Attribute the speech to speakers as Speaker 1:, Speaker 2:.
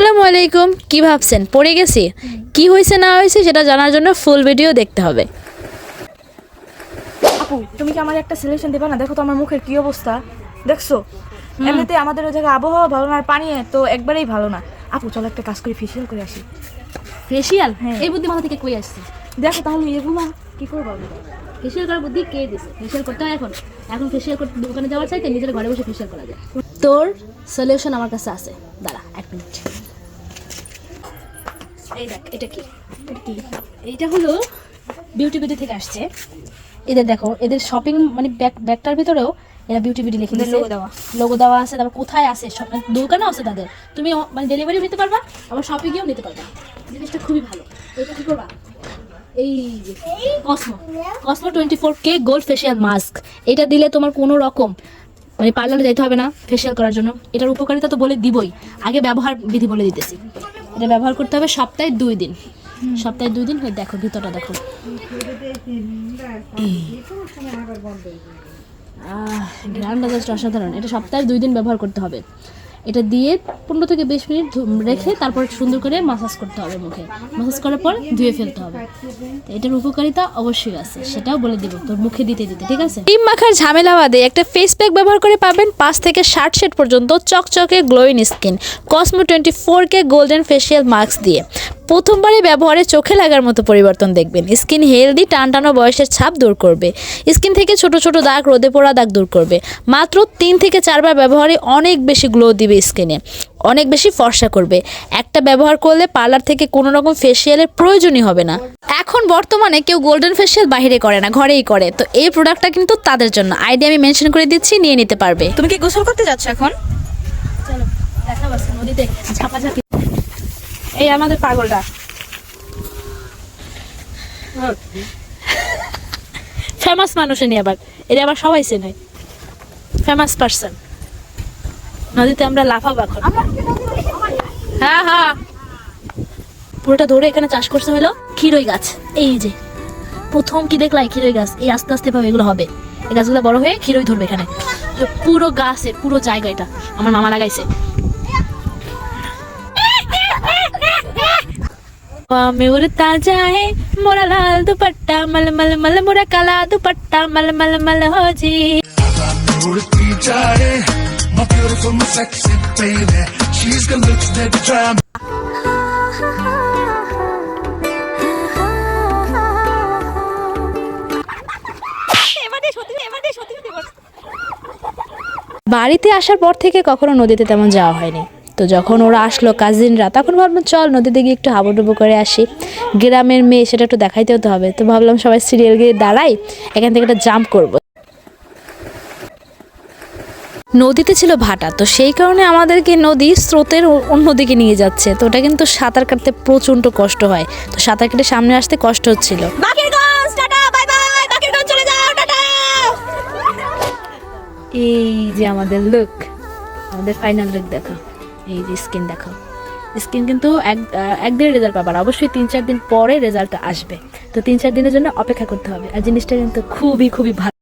Speaker 1: আসসালামু আলাইকুম। কি ভাবছেন পড়ে গেছি? কি হয়েছে না হয়েছে সেটা জানার জন্য ফুল ভিডিও দেখতে হবে।
Speaker 2: আপু তুমি কি আমার একটা সলিউশন দেবা না? দেখো তো আমার মুখের কি অবস্থা, দেখছো? এমনিতে আমাদের ওই জায়গায় আবহাওয়া ভালো না, আর পানি তো একবারেই ভালো না। আপু চলো একটা কাজ করে ফেসিয়াল করে আসি।
Speaker 1: ফেসিয়াল?
Speaker 2: হ্যাঁ।
Speaker 1: এই বুদ্ধি মাথা থেকে কই আসছে?
Speaker 2: দেখো তাহলে এগুলা কি করবো?
Speaker 1: ফেসিয়াল করার বুদ্ধি কে দিছে? ফেসিয়াল করতে হয় এখন? এখন ফেসিয়াল করতে দোকানে যাওয়ার চাইতে নিজের ঘরে বসে ফেসিয়াল করা যায়। তোর সলিউশন আমার কাছে আছে, দাঁড়া এক মিনিট। এই দেখ, এটা কি? এইটা হলো বিউটি বিডি থেকে আসছে। এদের দেখো, এদের শপিং মানে ব্যাগটার ভিতরেও এরা বিউটি বিডি লিখে দিয়েছে, লোগো দেওয়া আছে, তারপর কোথায় আছে সব দোকানেও আছে তাদের। তুমি মানে ডেলিভারিও নিতে পারবা, আবার শপিংয়েও নিতে পারবা। জিনিসটা খুবই ভালো। এটা কি করবা? এই যে Cosmo 24K gold facial mask, এটা দিলে তোমার কোনো রকম মানে পার্লারে যাইতে হবে না ফেসিয়াল করার জন্য। এটার উপকারিতা তো বলে দিবই, আগে ব্যবহার বিধি বলে দিতেছি। এটা ব্যবহার করতে হবে সপ্তাহে 2 দিন। সপ্তাহে 2 দিন হয়ে দেখো, ভিতরটা দেখো। গ্রান্ড জাস্ট অসাধারণ। এটা সপ্তাহে 2 দিন ব্যবহার করতে হবে। এটা দিয়ে 15 থেকে 20 মিনিট রেখে তারপর সুন্দর করে মাসাজ করতে হবে মুখে। মাসাজ করার পর ধুয়ে ফেলতে হবে। এটার উপকারিতা অবশ্যই আছে, সেটাও বলে দিব তোর মুখে দিতে দিতে, ঠিক আছে? ক্রিম মাখার ঝামেলা বাদে একটা ফেস প্যাক ব্যবহার করে পাবেন 5 থেকে 60 শেড পর্যন্ত চকচকে glowing skin. Cosmo 24K golden facial mask দিয়ে প্রথমবারে ব্যবহারে চোখে লাগার মতো পরিবর্তন দেখবেন। স্কিন হেলদি, টানটানো বয়সের ছাপ দূর করবে। স্কিন থেকে ছোট ছোট দাগ, রোদে পোড়া দাগ দূর করবে। মাত্র 3 থেকে 4 বার ব্যবহারে অনেক বেশি গ্লো দিবে স্কিনে, অনেক বেশি ফর্সা করবে। একটা ব্যবহার করলে পার্লার থেকে কোনো রকম ফেসিয়ালের প্রয়োজনই হবে না। এখন বর্তমানে কেউ গোল্ডেন ফেসিয়াল বাইরে করে না, ঘরেই করে। তো এই প্রোডাক্টটা কিন্তু তাদের জন্য। আইডি আমি মেনশন করে দিচ্ছি, নিয়ে নিতে পারবে।
Speaker 2: তুমি কি গোসল করতে যাচ্ছ এখন?
Speaker 1: চলো দেখা বাস নদীতে ঝাপাঝাপি।
Speaker 2: এই আমাদের পাগলটা
Speaker 1: ফেমাস মানুষ এনে আবার, এটা আবার সবাই চেনে, ফেমাস পার্সন। নদীতে আমরা লাফাবো এখন। হ্যাঁ হ্যাঁ, পুরোটা ধরে এখানে চাষ করছে হলো ক্ষীরই গাছ। এই যে প্রথম কি দেখলাই ক্ষীরই গাছ, এই আস্তে আস্তে ভাবে এগুলো হবে। এই গাছগুলো বড় হয়ে ক্ষীরই ধরবে এখানে। তো পুরো গাছের পুরো জায়গাটা আমার মামা লাগাইছে। में उड़ता जाए मोरा लाल दुपट्टा मल मल मल मोरा काला दुपट्टा मल मल मल हो जी।
Speaker 3: उड़ती जाए my beautiful my sexy baby she's got looks that drive
Speaker 1: বাড়িতে আসার পর থেকে কখনো নদীতে তেমন যাওয়া হয়নি। তো যখন ওরা আসলো কাজিনরা, তখন ভাবলাম চল নদীতে গিয়ে একটু হাবুডুবু করে আসি। গ্রামের মেয়ে, সেটা একটু দেখাইতেও তো হবে। তো ভাবলাম সবাই সিরিয়াল গিয়ে দাঁড়াই, এখান থেকে একটা জাম্প করব। নদীতে ছিল ভাটা, তো সেই কারণে আমাদেরকে নদী স্রোতের অন্যদিকে নিয়ে যাচ্ছে। তো ওটা কিন্তু সাঁতার কাটতে প্রচণ্ড কষ্ট হয়। তো সাঁতার কেটে সামনে আসতে কষ্ট হচ্ছিল। এই যে আমাদের লুক, আমাদের ফাইনাল লুক দেখো। এই যে স্কিন দেখো, স্কিন কিন্তু এক দিনের রেজাল্ট পাবার, অবশ্যই 3-4 দিন পরে রেজাল্ট আসবে। তো 3-4 দিনের জন্য অপেক্ষা করতে হবে। আর জিনিসটা কিন্তু খুবই খুবই ভালো।